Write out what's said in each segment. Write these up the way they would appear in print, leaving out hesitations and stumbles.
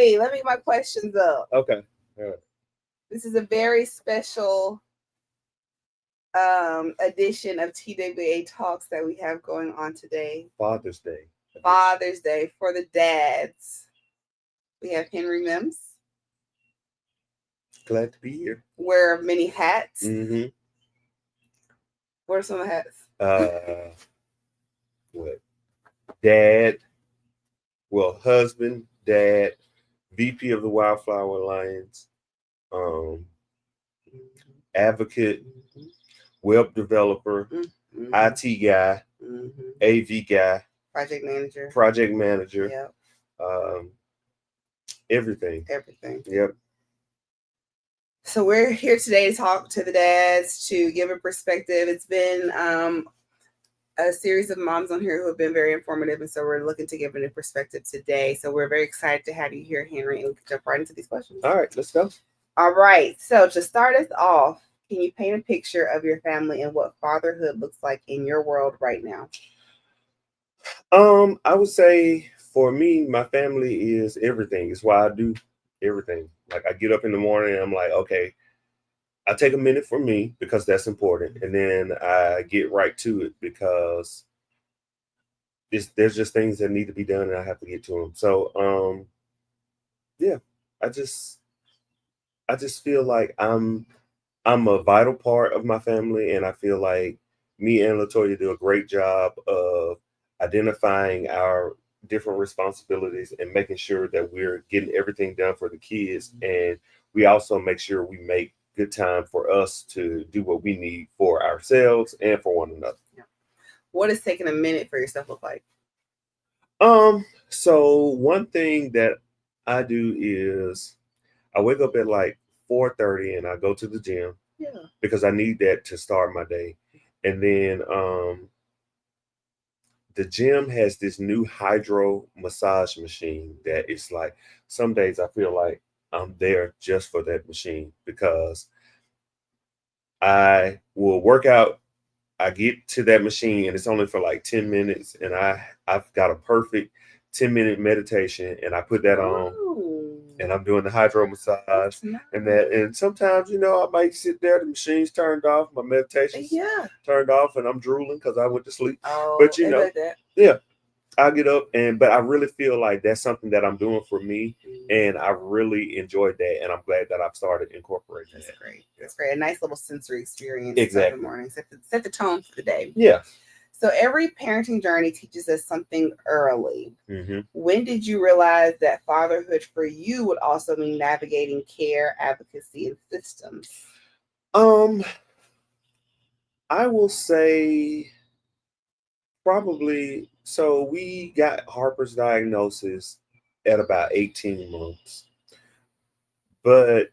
me. Let me get my questions up. Okay. All right. This is a very special edition of TWA Talks that we have going on today. Father's Day. Father's Day for the dads. We have Henry Mims. Glad to be here. Wear of many hats. Mm-hmm. What are some of the hats? What? Dad. Well, husband, dad, VP of the Wildflower Alliance, advocate, web developer, IT guy, AV guy, project manager. Yep. Everything. Yep. So we're here today to talk to the dads, to give a perspective. It's been a series of moms on here who have been very informative, and so we're looking to give it a perspective today. So we're very excited to have you here, Henry, and we can jump right into these questions. All right, let's go. All right. So to start us off, can you paint a picture of your family and what fatherhood looks like in your world right now? I would say for me, my family is everything. It's why I do everything. Like I get up in the morning and I'm like, okay, I take a minute for me because that's important. And then I get right to it because there's just things that need to be done and I have to get to them. So, yeah, I just feel like I'm a vital part of my family, and I feel like me and Latoya do a great job of identifying our different responsibilities and making sure that we're getting everything done for the kids, and we also make sure we make good time for us to do what we need for ourselves and for one another. Yeah. What does taking a minute for yourself look like? So one thing that I do is I wake up at like 4:30 and I go to the gym. Yeah. Because I need that to start my day. And then the gym has this new hydro massage machine that it's like some days I feel like I'm there just for that machine because I will work out. I get to that machine and it's only for like 10 minutes and I've got a perfect 10-minute meditation and I put that on and I'm doing the hydro massage and sometimes, I might sit there, the machine's turned off, my meditation's turned off and I'm drooling because I went to sleep. But like that. Yeah, I get up but I really feel like that's something that I'm doing for me and I really enjoyed that and I'm glad that I've started incorporating that. That's great. A nice little sensory experience exactly. in the morning. Set the tone for the day. Yeah. So every parenting journey teaches us something early. Mm-hmm. When did you realize that fatherhood for you would also mean navigating care, advocacy, and systems? I will say probably, so we got Harper's diagnosis at about 18 months. But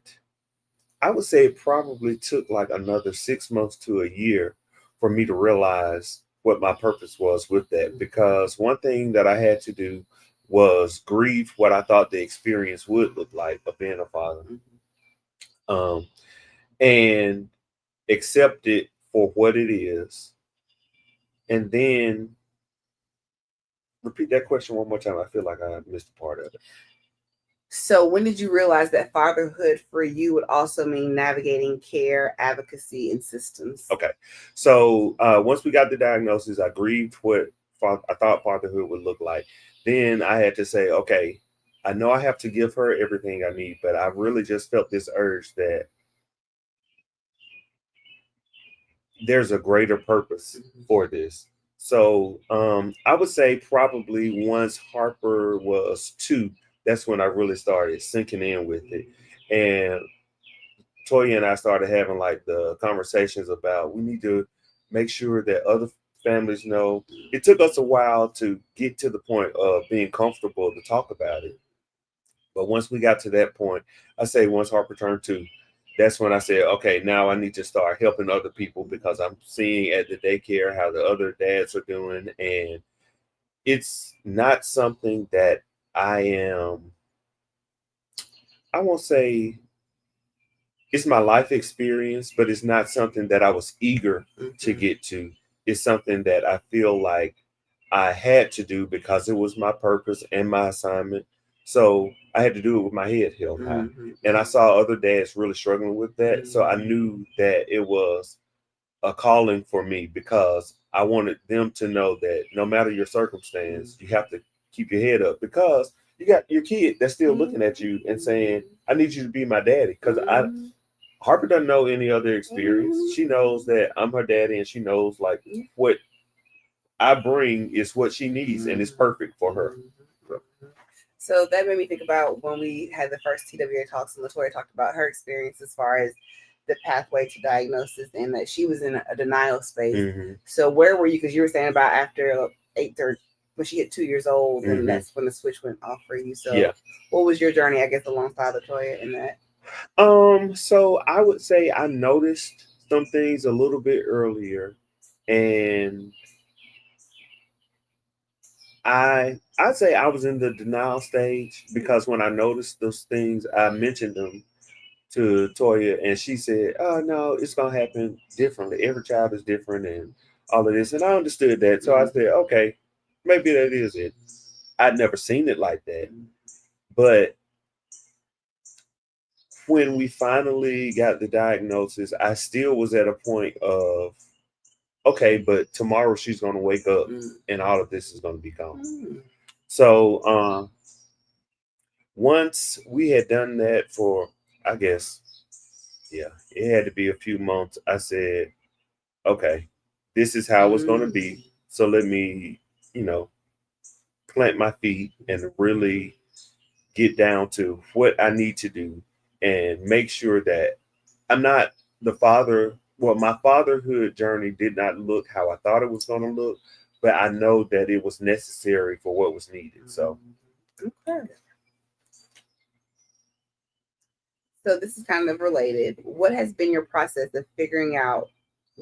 I would say it probably took like another 6 months to a year for me to realize what my purpose was with that. Because one thing that I had to do was grieve what I thought the experience would look like of being a father. And accept it for what it is. And then repeat that question one more time. I feel like I missed a part of it. So when did you realize that fatherhood for you would also mean navigating care, advocacy, and systems? Okay. So once we got the diagnosis, I grieved what I thought fatherhood would look like. Then I had to say, okay, I know I have to give her everything I need, but I really just felt this urge that there's a greater purpose for this. So I would say probably once Harper was 2, that's when I really started sinking in with it. And Toya and I started having like the conversations about we need to make sure that other families know. It took us a while to get to the point of being comfortable to talk about it. But once we got to that point, I say once Harper turned 2, that's when I said, okay, now I need to start helping other people because I'm seeing at the daycare how the other dads are doing. And it's not something that I won't say it's my life experience, but it's not something that I was eager to get to. It's something that I feel like I had to do because it was my purpose and my assignment So I had to do it with my head held high. And I saw other dads really struggling with that. So I knew that it was a calling for me because I wanted them to know that no matter your circumstance, you have to keep your head up because you got your kid that's still looking at you and saying, I need you to be my daddy. Because Harper doesn't know any other experience. She knows that I'm her daddy and she knows like what I bring is what she needs and it's perfect for her. So that made me think about when we had the first TWA talks and Latoya talked about her experience as far as the pathway to diagnosis and that she was in a denial space. So where were you? Because you were saying about after 8 or when she hit 2 years old, and that's when the switch went off for you. So what was your journey, I guess, alongside Latoya in that? So I would say I noticed some things a little bit earlier, and I'd say I was in the denial stage because when I noticed those things, I mentioned them to Toya, and she said, "Oh no, it's gonna happen differently. Every child is different, and all of this." And I understood that, so I said, "Okay, maybe that is it." I'd never seen it like that, but when we finally got the diagnosis, I still was at a point of, okay, but tomorrow she's gonna wake up, and all of this is gonna be gone. So once we had done that for, I guess, yeah, it had to be a few months. I said, okay, this is how it's going to be. So let me, you know, plant my feet and really get down to what I need to do and make sure that I'm not the father. Well, my fatherhood journey did not look how I thought it was going to look, but I know that it was necessary for what was needed. So, okay. So this is kind of related. What has been your process of figuring out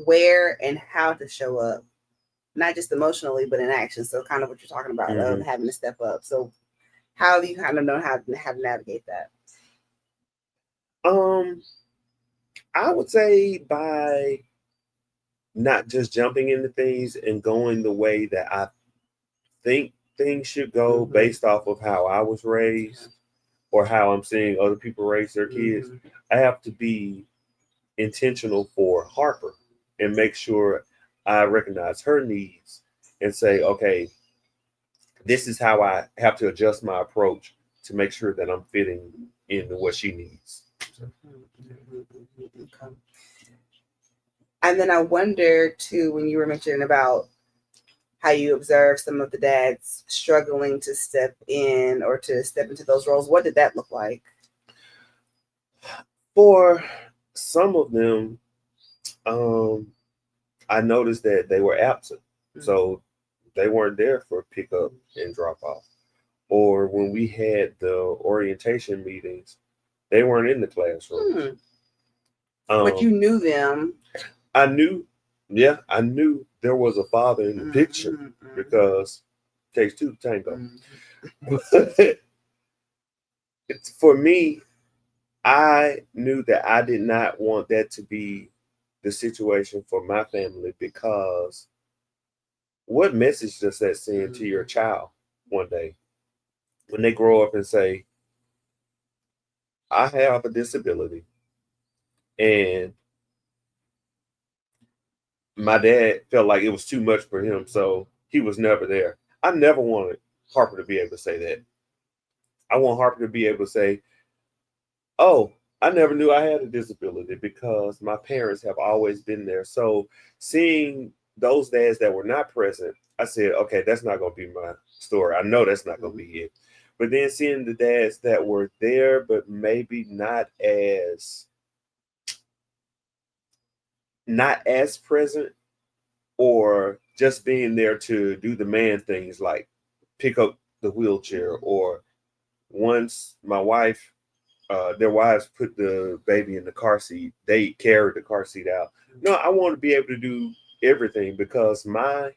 where and how to show up, not just emotionally, but in action? So kind of what you're talking about of having to step up. So how do you kind of know how to navigate that? I would say by not just jumping into things and going the way that I think things should go based off of how I was raised or how I'm seeing other people raise their kids. I have to be intentional for Harper and make sure I recognize her needs and say, okay, this is how I have to adjust my approach to make sure that I'm fitting into what she needs. Okay. And then I wonder too, when you were mentioning about how you observe some of the dads struggling to step in or to step into those roles, what did that look like? For some of them, I noticed that they were absent. So they weren't there for pickup and drop off. Or when we had the orientation meetings, they weren't in the classroom. But you knew them. I knew, yeah, I knew there was a father in the picture because it takes two to tango. For me, I knew that I did not want that to be the situation for my family because what message does that send to your child one day when they grow up and say, I have a disability and my dad felt like it was too much for him, so he was never there. I never wanted Harper to be able to say that. I want Harper to be able to say, oh, I never knew I had a disability because my parents have always been there. So seeing those dads that were not present, I said, okay, that's not going to be my story. I know that's not going to be it. But then seeing the dads that were there, but maybe not as present, or just being there to do the man things like pick up the wheelchair, or once my wife their wives put the baby in the car seat, they carried the car seat out. No, I want to be able to do everything because my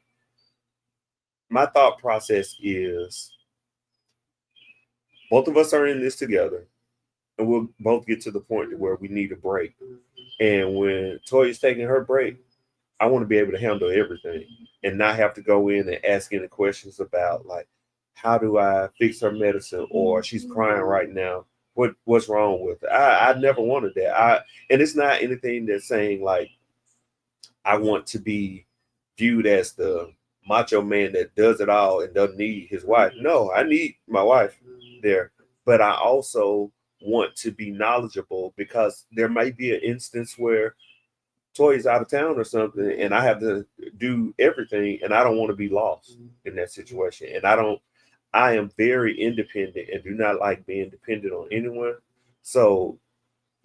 thought process is both of us are in this together and we'll both get to the point where we need a break. And when Toya's taking her break, I want to be able to handle everything and not have to go in and ask any questions about like how do I fix her medicine, or she's crying right now. What's wrong with her? I never wanted that. And it's not anything that's saying like I want to be viewed as the macho man that does it all and doesn't need his wife. No, I need my wife there, but I also want to be knowledgeable because there might be an instance where Toya's out of town or something, and I have to do everything, and I don't want to be lost in that situation. And I am very independent and do not like being dependent on anyone. So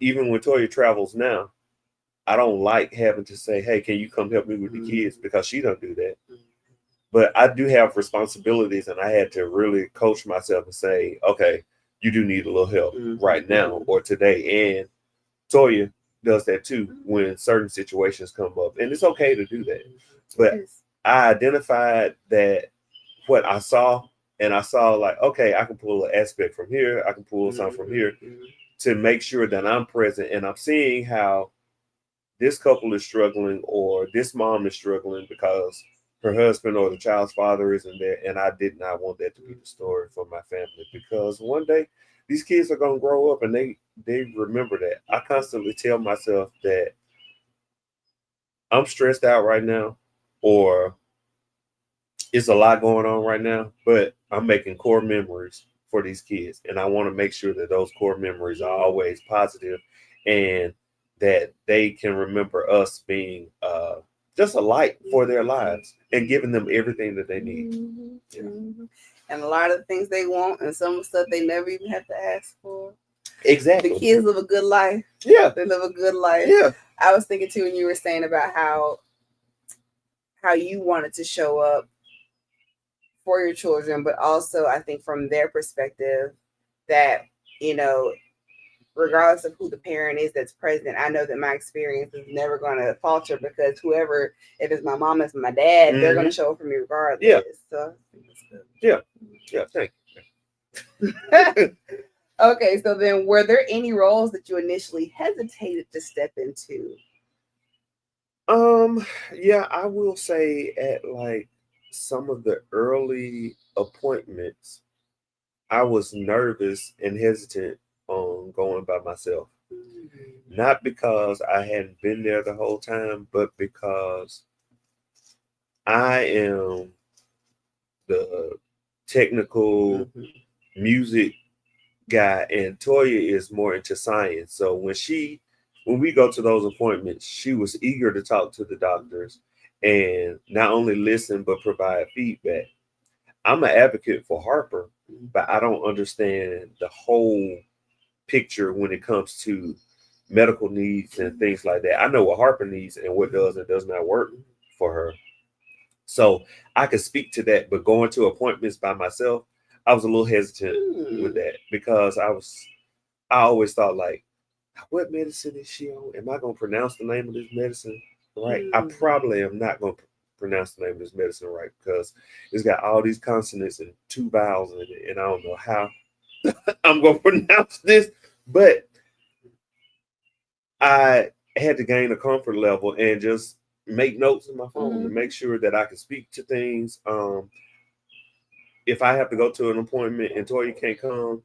even when Toya travels now, I don't like having to say, "Hey, can you come help me with the kids?" Because she don't do that. But I do have responsibilities, and I had to really coach myself and say, "Okay, you do need a little help right now or today." And Toya does that too when certain situations come up, and it's okay to do that. But I identified that what I saw, and I saw like, okay, I can pull an aspect from here, I can pull something from here to make sure that I'm present, and I'm seeing how this couple is struggling or this mom is struggling because her husband or the child's father isn't there. And I did not want that to be the story for my family, because one day these kids are going to grow up and they remember that. I constantly tell myself that I'm stressed out right now, or it's a lot going on right now, but I'm making core memories for these kids. And I want to make sure that those core memories are always positive, and that they can remember us being just a light for their lives and giving them everything that they need. Yeah. And a lot of the things they want, and some stuff they never even have to ask for. Exactly. The kids live a good life. Yeah. They live a good life. Yeah. I was thinking too when you were saying about how you wanted to show up for your children, but also I think from their perspective that, you know, regardless of who the parent is that's present, I know that my experience is never going to falter, because whoever, if it's my mom, it's my dad, they're going to show up for me regardless. Yeah. So, yeah. Yeah. Thank you. Okay, so then were there any roles that you initially hesitated to step into? Yeah, I will say at like some of the early appointments, I was nervous and hesitant on going by myself. Not because I hadn't been there the whole time, but because I am the technical music guy, and Toya is more into science. So when we go to those appointments, she was eager to talk to the doctors and not only listen but provide feedback. I'm an advocate for Harper, but I don't understand the whole picture when it comes to medical needs and things like that. I know what Harper needs and what does and does not work for her. So I could speak to that, but going to appointments by myself, I was a little hesitant with that, because I always thought like, what medicine is she on? Am I gonna pronounce the name of this medicine right? I probably am not gonna pronounce the name of this medicine right, because it's got all these consonants and two vowels in it, and I don't know how I'm gonna pronounce this. But I had to gain a comfort level and just make notes in my phone to make sure that I can speak to things. If I have to go to an appointment and Toya can't come,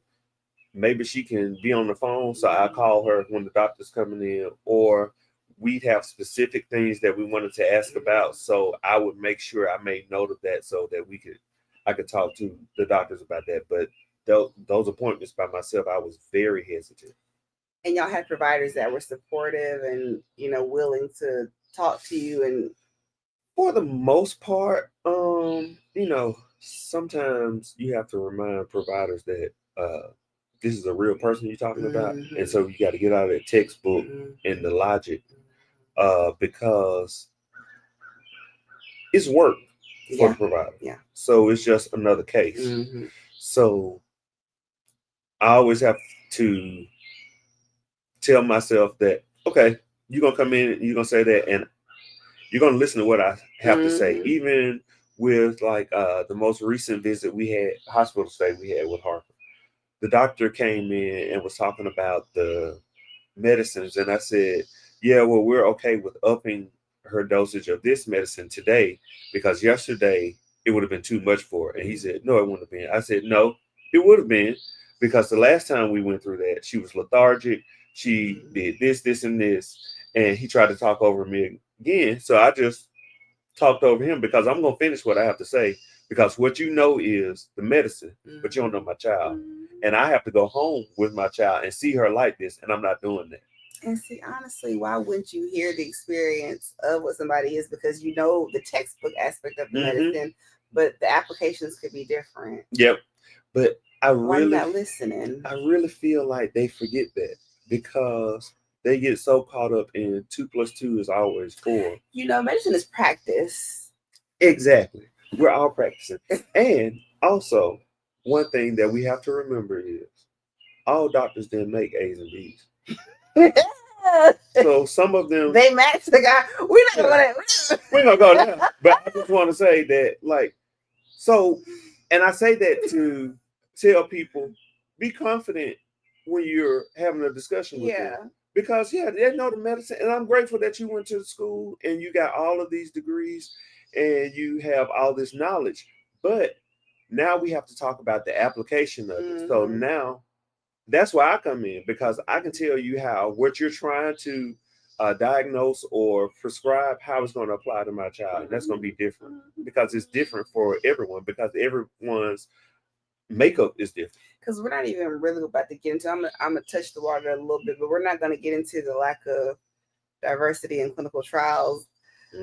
maybe she can be on the phone, so I call her when the doctor's coming in, or we'd have specific things that we wanted to ask about. So I would make sure I made note of that so that I could talk to the doctors about that. But those appointments by myself, I was very hesitant. And y'all had providers that were supportive and, you know, willing to talk to you. And for the most part, sometimes you have to remind providers that this is a real person you're talking about, and so you got to get out of that textbook and the logic, because it's work for the provider. Yeah. So it's just another case. So I always have to tell myself that, okay, you're gonna come in and you're gonna say that, and you're gonna listen to what I have to say, even with like the most recent visit we had, hospital stay we had with Harper. The doctor came in and was talking about the medicines, and I said, yeah, we're okay with upping her dosage of this medicine today, because yesterday it would have been too much for her. And he said, no, it wouldn't have been. I said, no, it would have been, because the last time we went through that, she was lethargic. She did this, this, and this. And he tried to talk over me again. So I just talked over him, because I'm going to finish what I have to say. Because what you know is the medicine, but you don't know my child. And I have to go home with my child and see her like this. And I'm not doing that. And see, honestly, why wouldn't you hear the experience of what somebody is? Because you know the textbook aspect of the medicine, but the applications could be different. Yep. But why you not listening? I really feel like they forget that, because they get so caught up in 2 + 2 is always 4. You know, medicine is practice. Exactly. We're all practicing. And also, one thing that we have to remember is all doctors didn't make A's and B's. So some of them, they match the guy. We're not gonna go there. But I just want to say that, like, so, and I say that to tell people, be confident when you're having a discussion with them. Because they know the medicine, and I'm grateful that you went to school and you got all of these degrees and you have all this knowledge. But now we have to talk about the application of it. So now that's why I come in, because I can tell you how what you're trying to diagnose or prescribe, how it's going to apply to my child. And that's going to be different, because it's different for everyone, because everyone's makeup is different. Because we're not even really about to get into, I'm going to touch the water a little bit, but we're not going to get into the lack of diversity in clinical trials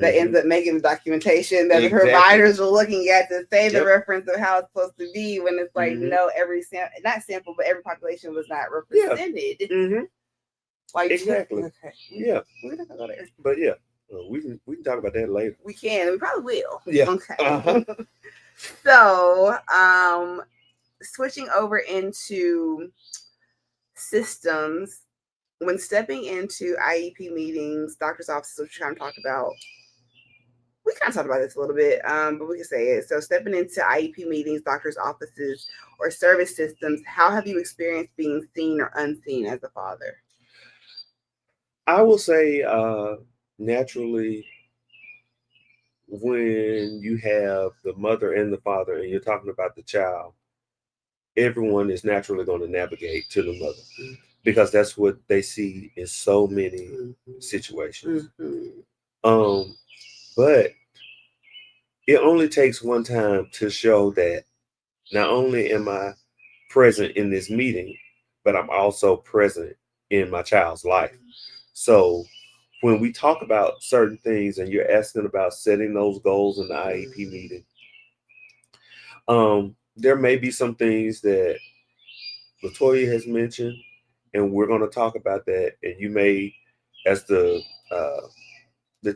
that ends up making the documentation that the providers are looking at to say the reference of how it's supposed to be, when it's like, no, every not sample, but every population was not represented. Like, exactly. Okay. Yeah. We're not gonna go there. But we can talk about that later. We can. We probably will. Yeah. Okay. So, switching over into systems, when stepping into IEP meetings, doctor's offices, which we kind of talked about. We kind of talked about this a little bit, but we can say it. So, stepping into IEP meetings, doctor's offices, or service systems, how have you experienced being seen or unseen as a father? I will say, naturally, when you have the mother and the father and you're talking about the child, everyone is naturally going to navigate to the mother, because that's what they see in so many situations. But it only takes one time to show that not only am I present in this meeting, but I'm also present in my child's life. So when we talk about certain things and you're asking about setting those goals in the IEP meeting, there may be some things that Latoya has mentioned, and we're going to talk about that. And you may, as the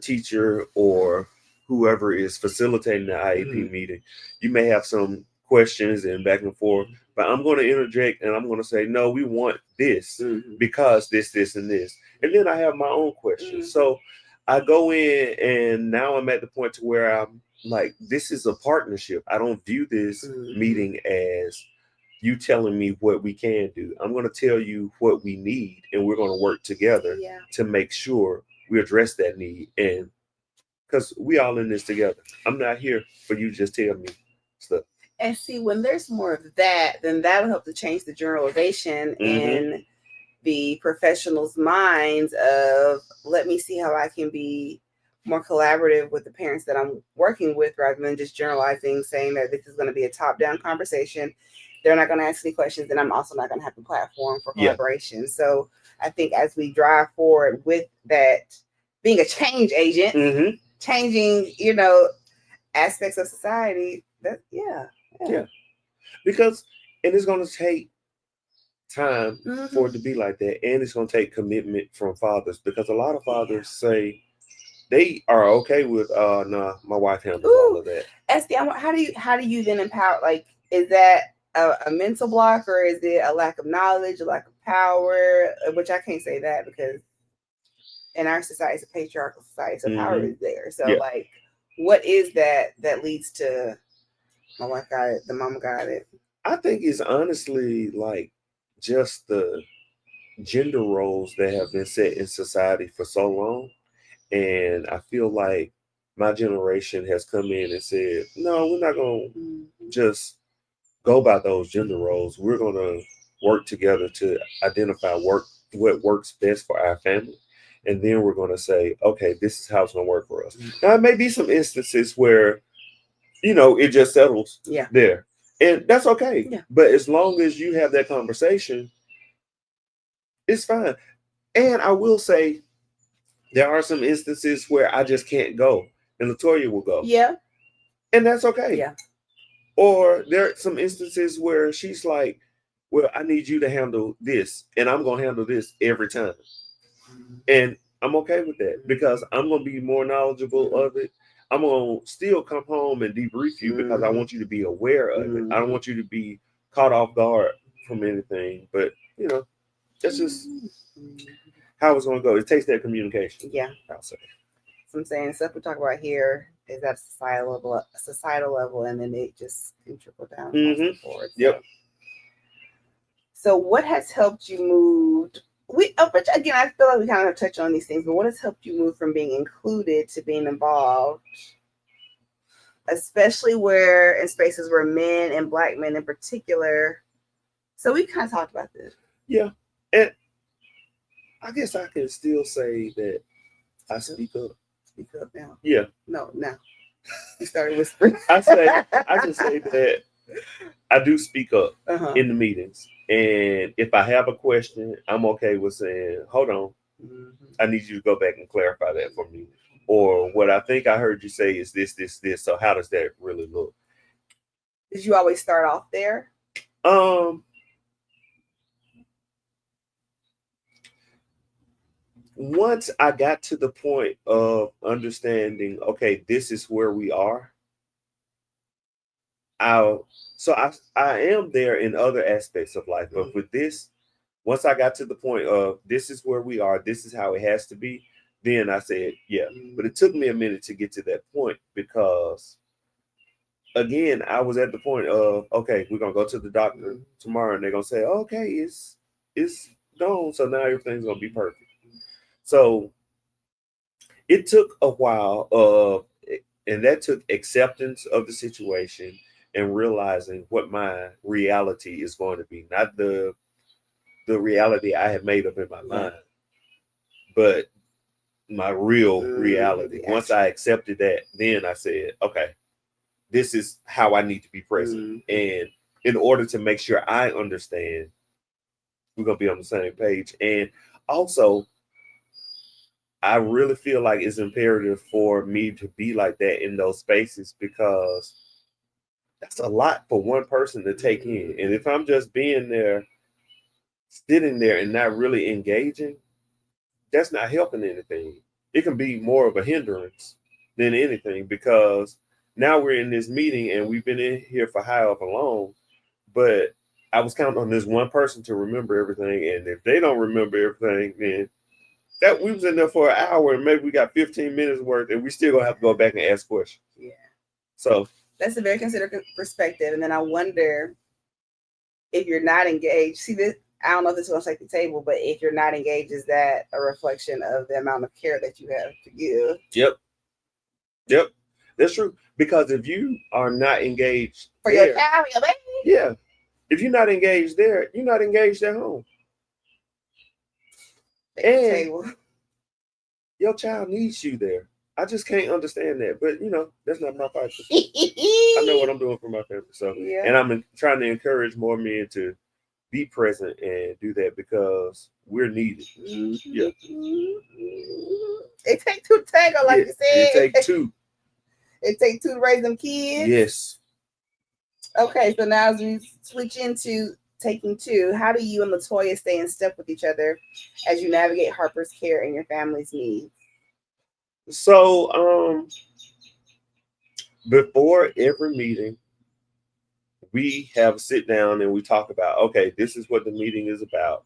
teacher or whoever is facilitating the IEP meeting, you may have some questions and back and forth. But I'm going to interject and I'm going to say, no, we want this because this, and this. And then I have my own questions. So I go in, and now I'm at the point to where I'm like, this is a partnership. I don't view this meeting as you telling me what we can do. I'm going to tell you what we need, and we're going to work together to make sure we address that need. And because we all in this together. I'm not here for you to just tell me stuff. And see, when there's more of that, then that'll help to change the generalization in the professionals' minds of, let me see how I can be more collaborative with the parents that I'm working with, rather than just generalizing, saying that this is going to be a top-down conversation. They're not going to ask any questions, and I'm also not going to have a platform for collaboration. So I think as we drive forward with that, being a change agent, changing, aspects of society, because, and it's going to take time for it to be like that, and it's going to take commitment from fathers, because a lot of fathers say they are okay with nah, my wife handles all of that. Esty, how do you then empower? Like, is that a mental block, or is it a lack of knowledge, a lack of power? Which I can't say that, because in our society, it's a patriarchal society, so power is there. So like, what is that leads to my wife got it, the mama got it? I think it's honestly like just the gender roles that have been set in society for so long. And I feel like my generation has come in and said, no, we're not going Mhm. to just go by those gender roles. We're going to work together to identify what works best for our family. And then we're going to say, okay, this is how it's going to work for us. Now, there may be some instances where, it just settles Yeah. there. And that's okay. Yeah. But as long as you have that conversation, it's fine. And I will say, there are some instances where I just can't go, and Latoya will go. Yeah. And that's okay. Yeah. Or there are some instances where she's like, well, I need you to handle this, and I'm going to handle this every time. And I'm okay with that because I'm going to be more knowledgeable of it. I'm going to still come home and debrief you because I want you to be aware of it. I don't want you to be caught off guard from anything. But, that's just how it's going to go. It takes that communication. Yeah. I'll say. So I'm saying stuff we talk about here is at societal level, and then it just can trickle down across the board. So. Yep. So what has helped you move? Which again, I feel like we kind of touch on these things, but what has helped you move from being included to being involved, especially in spaces where men and Black men in particular? So we kind of talked about this. Yeah, and I guess I can still say that I speak up. Speak up now. Yeah. No, now. You started whispering. I can say that I do speak up in the meetings. And if I have a question, I'm okay with saying, hold on, I need you to go back and clarify that for me. Or what I think I heard you say is this. So how does that really look? Did you always start off there? Once I got to the point of understanding, okay, this is where we are, I am there in other aspects of life, but with this, once I got to the point of this is where we are, this is how it has to be, then I said, yeah. But it took me a minute to get to that point because, again, I was at the point of, okay, we're gonna go to the doctor tomorrow, and they're gonna say, okay, it's gone, so now everything's gonna be perfect. So it took a while and that took acceptance of the situation and realizing what my reality is going to be, not the reality I have made up in my mind, but my real reality. Once I accepted that, then I said, okay, this is how I need to be present. And in order to make sure I understand, we're going to be on the same page. And also, I really feel like it's imperative for me to be like that in those spaces because that's a lot for one person to take in. And if I'm just being there, sitting there and not really engaging, that's not helping anything. It can be more of a hindrance than anything because now we're in this meeting and we've been in here for however long, but I was counting on this one person to remember everything. And if they don't remember everything, then that we was in there for an hour and maybe we got 15 minutes worth and we still gonna have to go back and ask questions. Yeah. So that's a very considerate perspective. And then I wonder if you're not engaged. See, this, I don't know if this is going to take the table, but if you're not engaged, is that a reflection of the amount of care that you have to give? Yep. That's true. Because if you are not engaged for your child, your baby. Yeah. If you're not engaged there, you're not engaged at home. And your child needs you there. I just can't understand that. But, that's not my part. I know what I'm doing for my family. So, and I'm trying to encourage more men to be present and do that because we're needed. Yeah. It takes two to tango, like you said. It takes two. It takes two to raise them kids. Yes. Okay, so now as we switch into taking two, how do you and Latoya stay in step with each other as you navigate Harper's care and your family's needs? So, before every meeting, we have a sit down and we talk about, okay, this is what the meeting is about.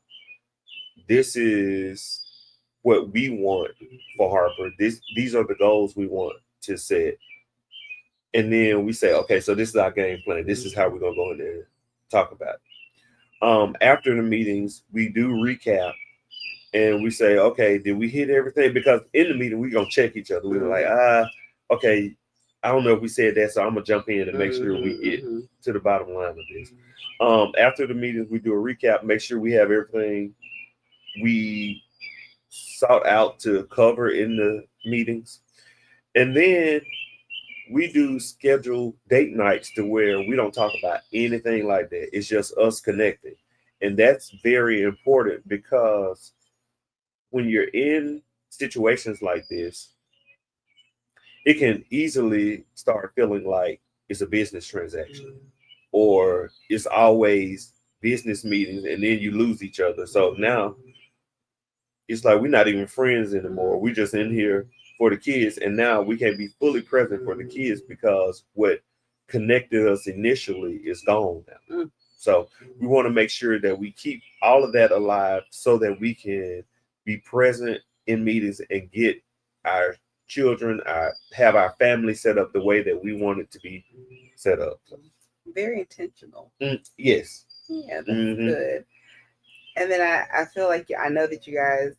This is what we want for Harper. These are the goals we want to set. And then we say, okay, so this is our game plan. This is how we're gonna go in there and talk about it. After the meetings, we do recap and we say, okay, did we hit everything? Because in the meeting, we're gonna check each other. We're like, okay, I don't know if we said that, so I'm gonna jump in and make sure we get Mm-hmm. to the bottom line of this. After the meetings, we do a recap, make sure we have everything we sought out to cover in the meetings, and then we do schedule date nights to where we don't talk about anything like that. It's just us connecting, and that's very important because when you're in situations like this, it can easily start feeling like it's a business transaction or it's always business meetings and then you lose each other. So now it's like we're not even friends anymore. We're just in here for the kids. And now we can't be fully present for the kids because what connected us initially is gone now. So we want to make sure that we keep all of that alive so that we can be present in meetings and get our children, have our family set up the way that we want it to be set up. Very intentional. Yes. Yeah, that's good. And then I feel like I know that you guys,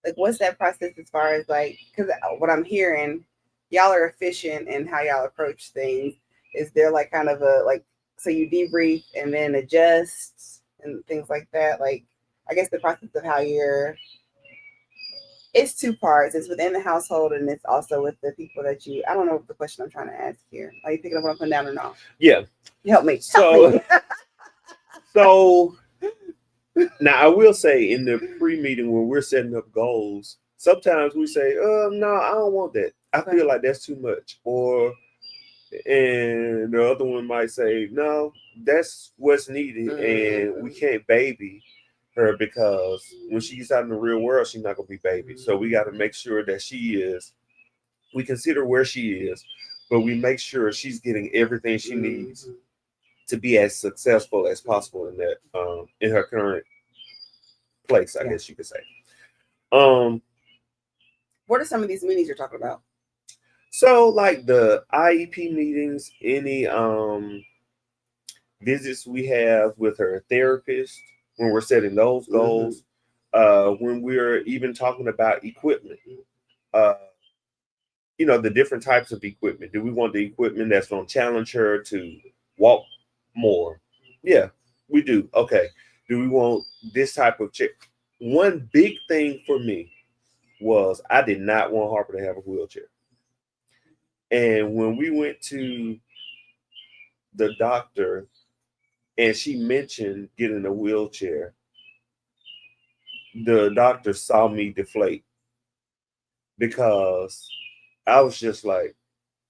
like, what's that process as far as like, because what I'm hearing, y'all are efficient in how y'all approach things. Is there like kind of a like, so you debrief and then adjust and things like that? Like, I guess the process of how you're, it's two parts. It's within the household and it's also with the people that you, I don't know what the question I'm trying to ask here. Are you picking up what I'm putting down or not? Yeah. Help me. So, Help me. so now I will say in the pre-meeting when we're setting up goals, sometimes we say, no, I don't want that. I feel like that's too much. Or and the other one might say, no, that's what's needed, and we can't baby her because when she gets out in the real world, she's not gonna be baby. So we got to make sure that she is. We consider where she is, but we make sure she's getting everything she needs to be as successful as possible in that in her current place, I guess you could say. What are some of these meetings you're talking about? So like the IEP meetings, any visits we have with her therapist when we're setting those goals, when we're even talking about equipment, uh, the different types of equipment. Do we want the equipment that's going to challenge her to walk more? Yeah, we do. Okay. Do we want this type of chair? One big thing for me was I did not want Harper to have a wheelchair. And when we went to the doctor and she mentioned getting a wheelchair, the doctor saw me deflate because I was just like,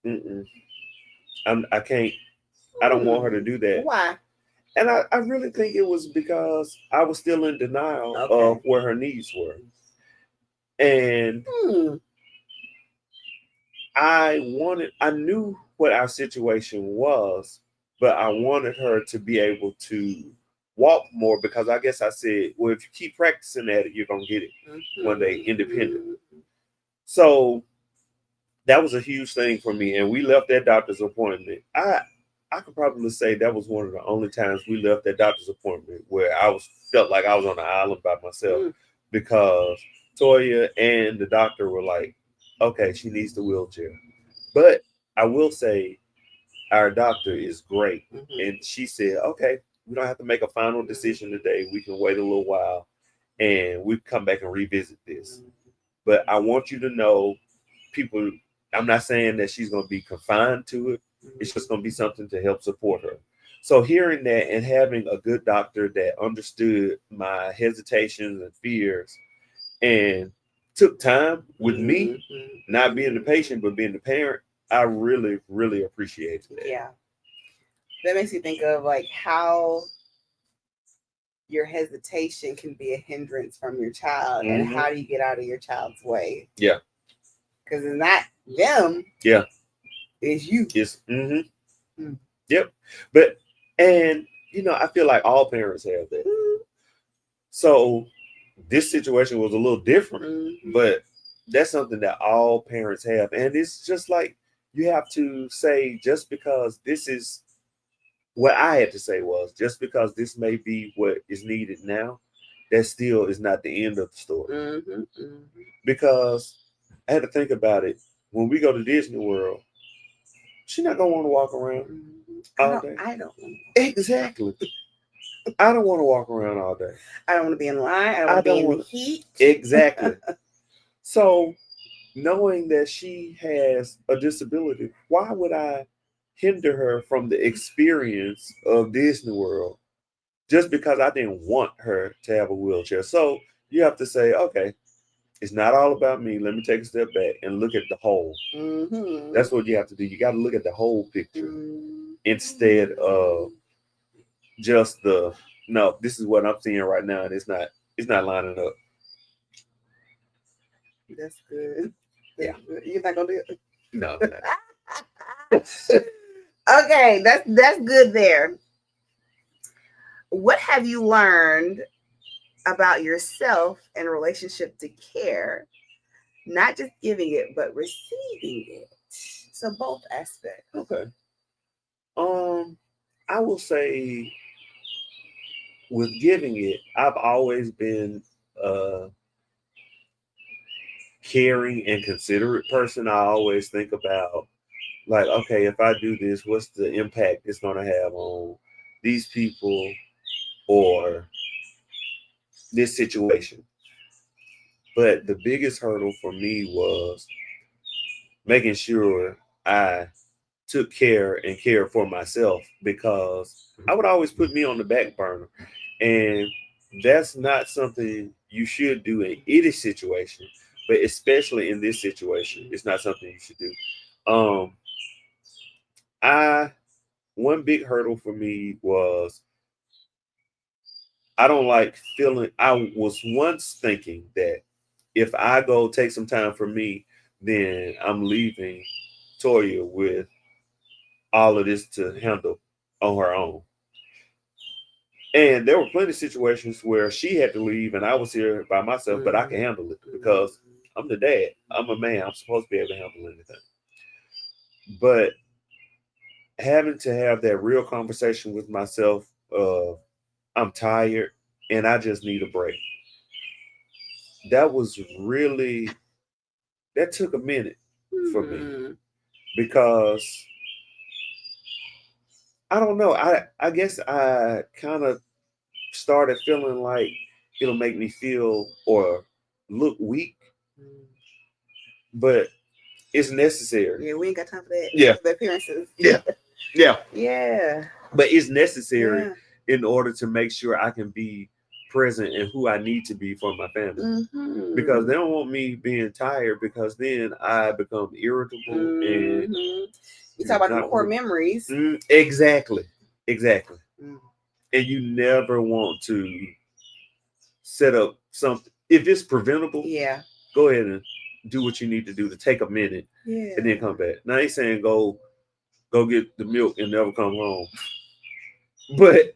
mm-mm, I can't, I don't want her to do that. Why? And I really think it was because I was still in denial of where her needs were. And I knew what our situation was, but I wanted her to be able to walk more because I guess I said, well, if you keep practicing at it, you're going to get it one day independent. So that was a huge thing for me. And we left that doctor's appointment. I could probably say that was one of the only times we left that doctor's appointment where I felt like I was on an island by myself because Toya and the doctor were like, okay, she needs the wheelchair. But I will say our doctor is great. And she said, okay, we don't have to make a final decision today. We can wait a little while and we come back and revisit this. But I want you to know, people, I'm not saying that she's going to be confined to it. It's just going to be something to help support her. So hearing that and having a good doctor that understood my hesitations and fears and took time with me, not being the patient, but being the parent, I really, really appreciated that. Yeah. That makes you think of like how your hesitation can be a hindrance from your child and how do you get out of your child's way? Yeah. Because it's not them. Yeah. It's you. It's Yep. But and I feel like all parents have that. So this situation was a little different, but that's something that all parents have. And it's just like you have to say, just because this is what I had to say was, just because this may be what is needed now, that still is not the end of the story. Because I had to think about it. when we go to Disney World, she's not gonna want to walk around all day. I don't. Exactly. I don't want to walk around all day. I don't want to be in line. I don't want to be in the heat. Exactly. So, knowing that she has a disability, why would I hinder her from the experience of Disney World just because I didn't want her to have a wheelchair? So, you have to say, okay, it's not all about me. Let me take a step back and look at the whole. Mm-hmm. That's what you have to do. You got to look at the whole picture Mm-hmm. instead of just the no. This is what I'm seeing right now, and it's not lining up. That's good. Yeah. Good. You're not gonna do it. No. Okay, that's good there. What have you learned about yourself in relationship to care? Not just giving it, but receiving it. So both aspects. Okay. I will say with giving it, I've always been a caring and considerate person. I always think about like, okay, if I do this, what's the impact it's gonna have on these people or this situation? But the biggest hurdle for me was making sure I took care and cared for myself because I would always put me on the back burner. And that's not something you should do in any situation, but especially in this situation, it's not something you should do. Um, I one big hurdle for me was I don't like feeling. I was once thinking that if I go take some time for me, then I'm leaving Toya with all of this to handle on her own. And there were plenty of situations where she had to leave and I was here by myself, but I can handle it because I'm the dad. I'm a man. I'm supposed to be able to handle anything. But having to have that real conversation with myself of I'm tired and I just need a break. That was really that took a minute for me because I don't know. I guess I kind of started feeling like it'll make me feel or look weak, but it's necessary. Yeah, we ain't got time for that. Yeah. The appearances. Yeah. Yeah. Yeah. But it's necessary Yeah. in order to make sure I can be present and who I need to be for my family. Mm-hmm. Because they don't want me being tired because then I become irritable and you talk about the core memories. Exactly. Exactly. And you never want to set up something if it's preventable. Yeah. Go ahead and do what you need to do to take a minute and then come back. Now I ain't saying go get the milk and never come home. But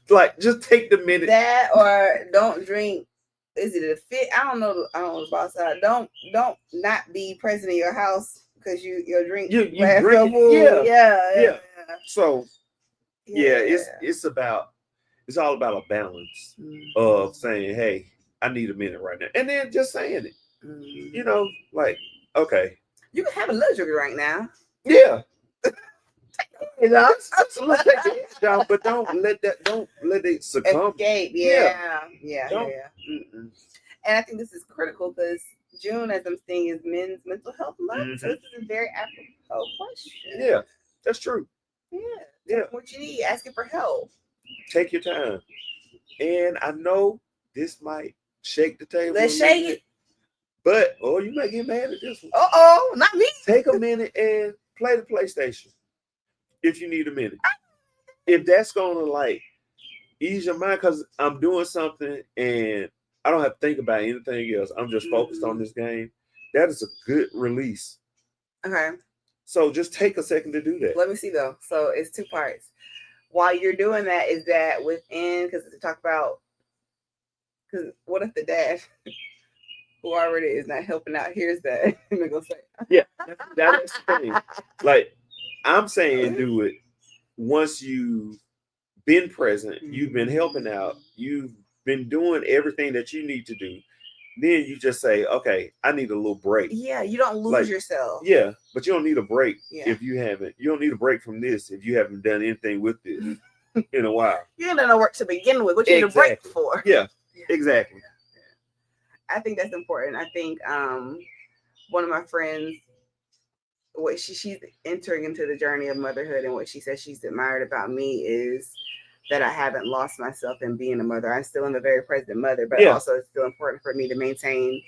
like just take the minute. That or don't drink. Is it a fit? I don't know. I don't know about that. Don't not be present in your house because your drink you drink it. Yeah. So it's all about a balance of saying, hey, I need a minute right now, and then just saying it. Like okay, you can have a luxury right now. Yeah. Absolutely take your head down, but don't let it succumb. Escape. Yeah. And I think this is critical because June, as I'm saying, is Men's Mental Health Month. So this is a very apropos question. Yeah, that's true. Yeah. What you need, asking for help. Take your time. And I know this might shake the table. Let's shake it. But you might get mad at this one. Not me. Take a minute and play the PlayStation if you need a minute. If that's gonna like ease your mind, because I'm doing something and I don't have to think about anything else. I'm just focused on this game. That is a good release. Okay. So just take a second to do that. Let me see though. So it's two parts. While you're doing that, is that within? Because to talk about, because what if the dad who already is not helping out hears that? I'm gonna say, yeah, that's the thing. Like I'm saying, do it once you've been present, you've been helping out, you've been doing everything that you need to do. then you just say, okay, I need a little break. Yeah, you don't lose Like, yourself. yeah, but you don't need a break Yeah. if you haven't. You don't need a break from this if you haven't done anything with this in a while. You ain't done no work to begin with. What you need a break for? Yeah, exactly. I think that's important. I think one of my friends, what she's entering into the journey of motherhood, and what she says she's admired about me is that I haven't lost myself in being a mother. I still am a very present mother, but also it's still important for me to maintain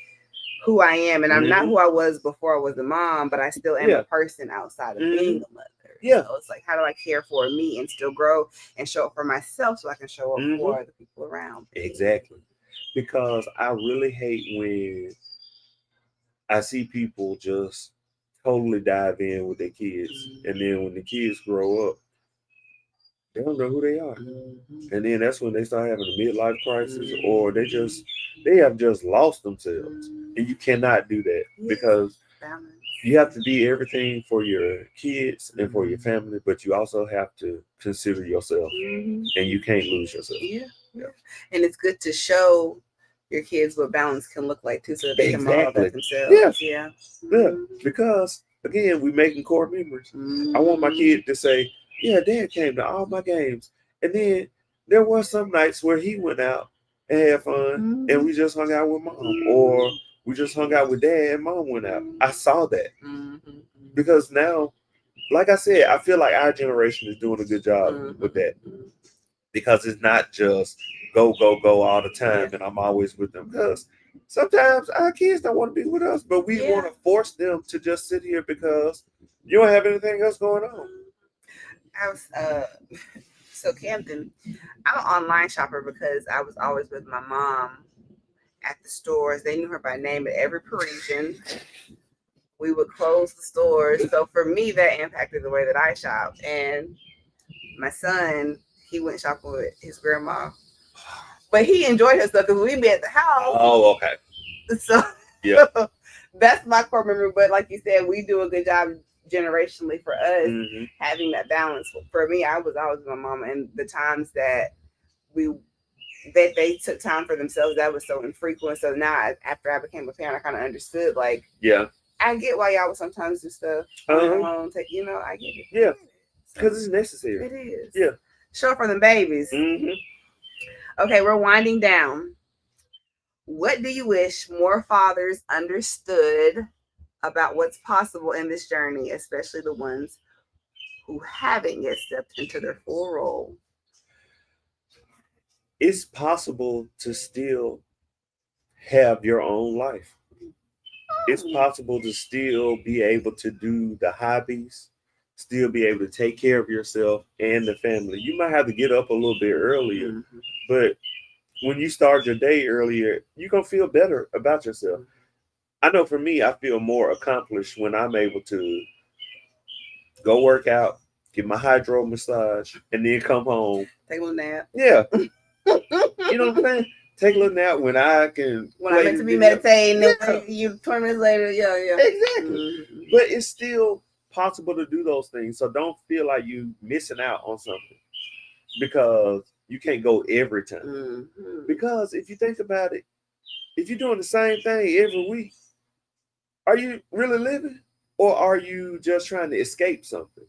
who I am. And I'm not who I was before I was a mom, but I still am a person outside of being a mother. Yeah. So it's like, how do I care for me and still grow and show up for myself so I can show up for the people around me? Exactly. Because I really hate when I see people just totally dive in with their kids. And then when the kids grow up, they don't know who they are. And then that's when they start having a midlife crisis, or they have just lost themselves. And you cannot do that because you have to be everything for your kids and for your family, but you also have to consider yourself, and you can't lose yourself. Yeah. And it's good to show your kids what balance can look like too, so that they can model that themselves. Yeah. Because again, we're making core memories. I want my kid to say, yeah, Dad came to all my games. And then there were some nights where he went out and had fun, and we just hung out with Mom, or we just hung out with Dad and Mom went out. I saw that. Because now, like I said, I feel like our generation is doing a good job with that. Because it's not just go all the time, and I'm always with them. Because sometimes our kids don't want to be with us, but we want to force them to just sit here because you don't have anything else going on. I was so Camden, I'm an online shopper because I was always with my mom at the stores. They knew her by name at every Parisian. We would close the stores. So for me, that impacted the way that I shopped. And my son, he went shopping with his grandma. But he enjoyed his stuff because we'd be at the house. Oh, okay. So yeah, that's my core memory. But like you said, we do a good job generationally for us having that balance. For me, I was always with my mama, and the times that they took time for themselves, that was so infrequent. So now, after I became a parent, I kind of understood. Like, I get why y'all would sometimes do stuff on your own. I get it. Yeah, because it's necessary. It is. Yeah, show up for them babies. Okay, we're winding down. What do you wish more fathers understood about what's possible in this journey, especially the ones who haven't yet stepped into their full role? It's possible to still have your own life. It's possible to still be able to do the hobbies, still be able to take care of yourself and the family. You might have to get up a little bit earlier, but when you start your day earlier, you're going to feel better about yourself. I know for me, I feel more accomplished when I'm able to go work out, get my hydro massage, and then come home. Take a little nap. Yeah. You know what I'm saying? Take a little nap when I can. When I'm meant to be meditating, you 20 minutes later, Exactly. But it's still possible to do those things. So don't feel like you missing out on something because you can't go every time. Because if you think about it, if you're doing the same thing every week, are you really living, or are you just trying to escape something?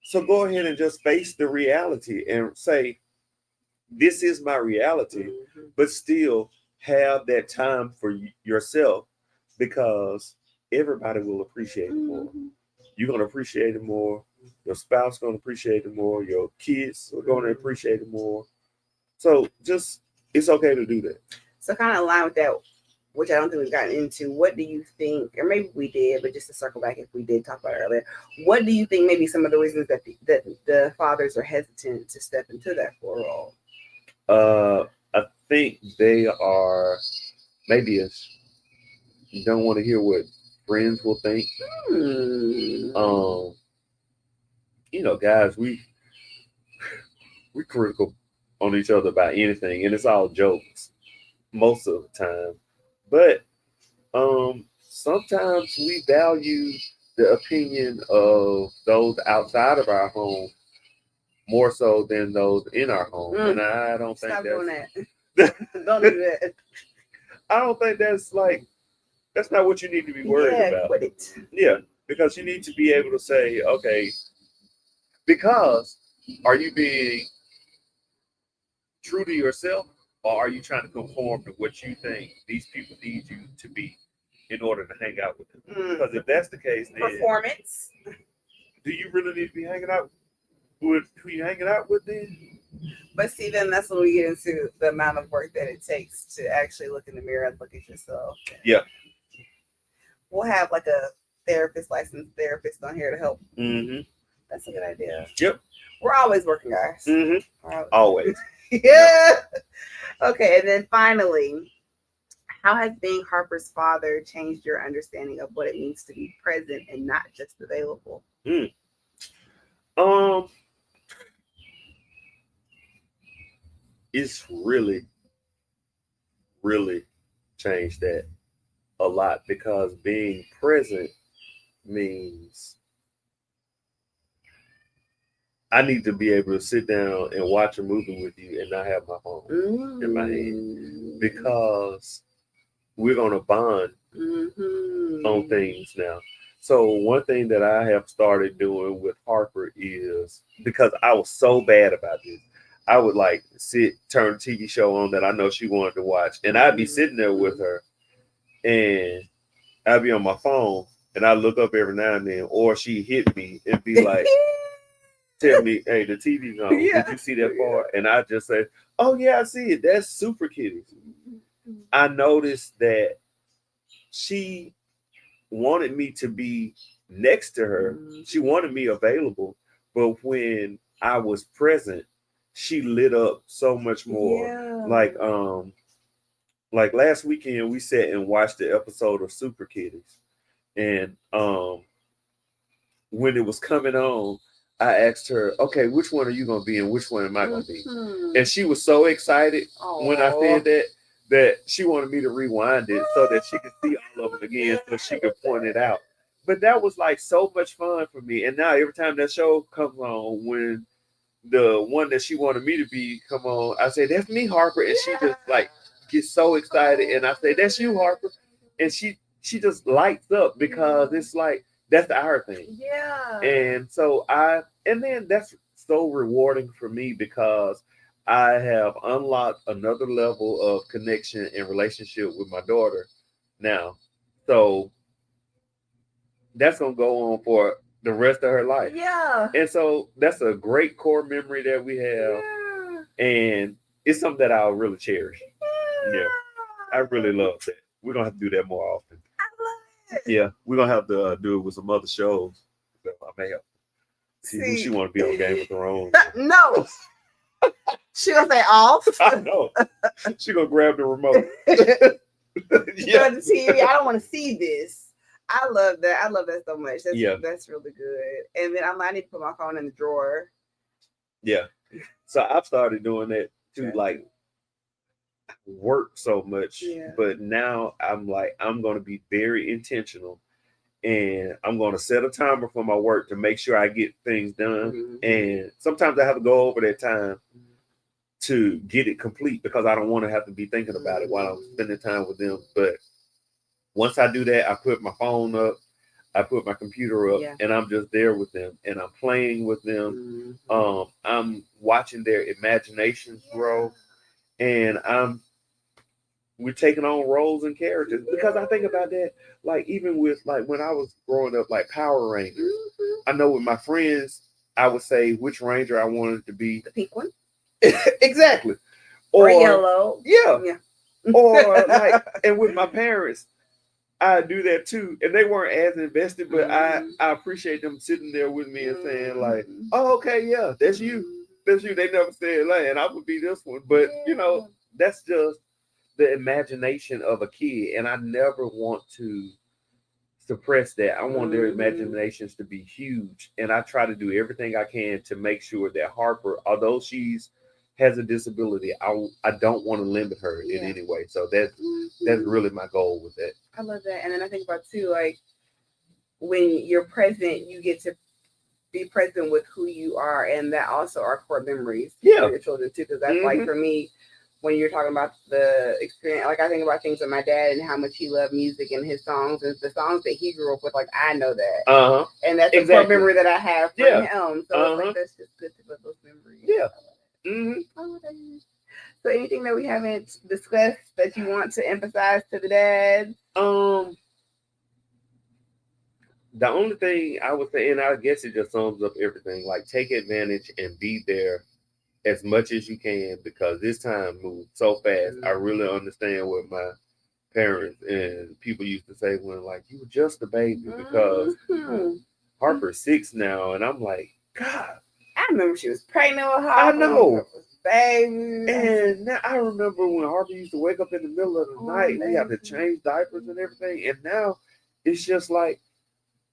So go ahead and just face the reality and say, this is my reality, but still have that time for yourself, because everybody will appreciate it more. You're going to appreciate it more. Your spouse is going to appreciate it more. Your kids are going to appreciate it more. So just, it's okay to do that. So kind of align with that, which I don't think we've gotten into. What do you think, or maybe we did, but just to circle back if we did talk about it earlier, what do you think maybe some of the reasons that the fathers are hesitant to step into that full role? I think they are maybe you don't want to hear what friends will think. Guys, we critical on each other about anything, and it's all jokes most of the time. But sometimes we value the opinion of those outside of our home more so than those in our home, and I don't think Stop that's... doing that. Don't do that. I don't think that's not what you need to be worried about. Quit it. Yeah, because you need to be able to say, okay, because are you being true to yourself, or are you trying to conform to what you think these people need you to be in order to hang out with them? Because if that's the case, then Performance. do you really need to be hanging out with who you hanging out with then? But see, then that's when we get into the amount of work that it takes to actually look in the mirror and look at yourself. Yeah. We'll have like a licensed therapist on here to help. Mm-hmm. That's a good idea. Yep. We're always working, guys. Mm-hmm. Always. Yeah. Okay, and then finally, how has being Harper's father changed your understanding of what it means to be present and not just available? It's really, really changed that a lot, because being present means I need to be able to sit down and watch a movie with you and not have my phone in my hand, because we're going to bond on things now. So one thing that I have started doing with Harper is, because I was so bad about this, I would like turn a TV show on that I know she wanted to watch, and I'd be sitting there with her, and I'd be on my phone, and I look up every now and then, or she hit me and be like, tell me, hey, the TV's on. Yeah. Did you see that part? And I just say, oh yeah, I see it. That's Super Kitties. I noticed that she wanted me to be next to her. She wanted me available, but when I was present, she lit up so much more. Yeah. Like last weekend, we sat and watched the episode of Super Kitties, and when it was coming on, I asked her, okay, which one are you going to be and which one am I going to be? And she was so excited when I said that she wanted me to rewind it so that she could see all of them again, so she could point it out. But that was like so much fun for me. And now every time that show comes on, when the one that she wanted me to be come on, I say, that's me, Harper. And she just like gets so excited. And I say, that's you, Harper. And she just lights up, because it's like, that's our thing. Yeah. And then that's so rewarding for me, because I have unlocked another level of connection and relationship with my daughter now. So that's going to go on for the rest of her life. Yeah. And so that's a great core memory that we have. Yeah. And it's something that I'll really cherish. Yeah. I really love that. We're going to have to do that more often. Yeah, we're gonna have to do it with some other shows. I may have see who she want to be on Game of Thrones. No, she gonna say off. I know. She gonna grab the remote. Yeah, the TV. I don't want to see this. I love that. I love that so much. That's really good. And then I need to put my phone in the drawer. Yeah. So I've started doing that too. Like, work so much, but now I'm going to be very intentional, and I'm going to set a timer for my work to make sure I get things done. And sometimes I have to go over that time to get it complete, because I don't want to have to be thinking about it while I'm spending time with them. But once I do that, I put my phone up, I put my computer up, and I'm just there with them, and I'm playing with them. I'm watching their imaginations grow, and we're taking on roles and characters, because I think about that, like even with like when I was growing up, like Power Rangers. I know with my friends, I would say which Ranger I wanted to be. The pink one. Exactly. Or yellow. Yeah. Or like, and with my parents, I do that too. And they weren't as invested, but I appreciate them sitting there with me and saying like, oh, okay, yeah, that's you. That's you. They never said like, and I would be this one. But that's just the imagination of a kid, and I never want to suppress that. I want their imaginations to be huge, and I try to do everything I can to make sure that Harper, although has a disability, I don't want to limit her in any way. So that's really my goal with that. I love that. And then I think about too, like when you're present, you get to be present with who you are, and that also are core memories for your children too. Because that's like for me, when you're talking about the experience, like I think about things with my dad and how much he loved music and his songs and the songs that he grew up with. Like I know that, and that's a core memory that I have from him. So it's like that's just good to put those memories. Yeah. So anything that we haven't discussed that you want to emphasize to the dads? The only thing I would say, and I guess it just sums up everything, like take advantage and be there as much as you can because this time moves so fast. I really understand what my parents and people used to say when like you were just a baby because Harper's 6 now, and I'm like, God. I remember she was pregnant with Harper. I know. Baby. And now I remember when Harper used to wake up in the middle of the night, we had to change diapers and everything, and now it's just like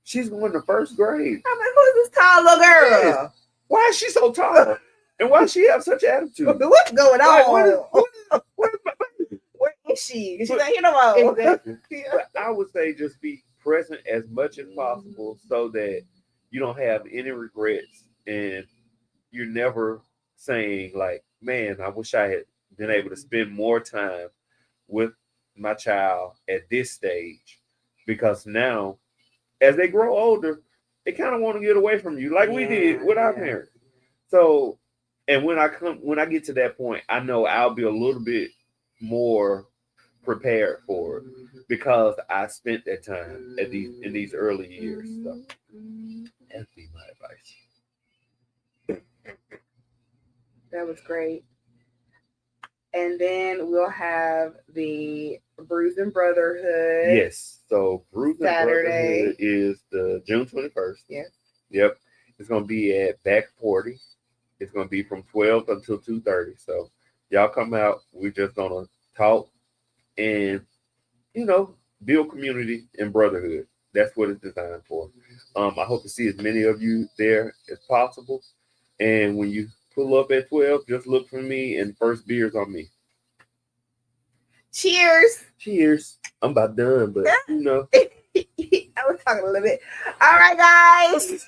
she's going to first grade. I'm like, who's this tall little girl? Yes. Why is she so tall? And why does she have such attitude? What's going on? Like, where is she? She's not here no more. Exactly. But I would say just be present as much as possible so that you don't have any regrets and you're never saying like, man, I wish I had been able to spend more time with my child at this stage because now as they grow older, they kind of want to get away from you, like we did with our parents. So, and when I get to that point, I know I'll be a little bit more prepared for it because I spent that time in these early years. So, that'd be my advice. That was great. And then we'll have the Bruising Brotherhood. Yes. So Bruising Brotherhood is the June 21st. Yeah. Yep. It's going to be at Back 40. It's going to be from 12 until 2:30. So y'all come out. We're just going to talk and, build community and brotherhood. That's what it's designed for. I hope to see as many of you there as possible. And when you pull up at 12, just look for me and first beer's on me. Cheers. Cheers. I'm about done, but I was talking a little bit. All right, guys.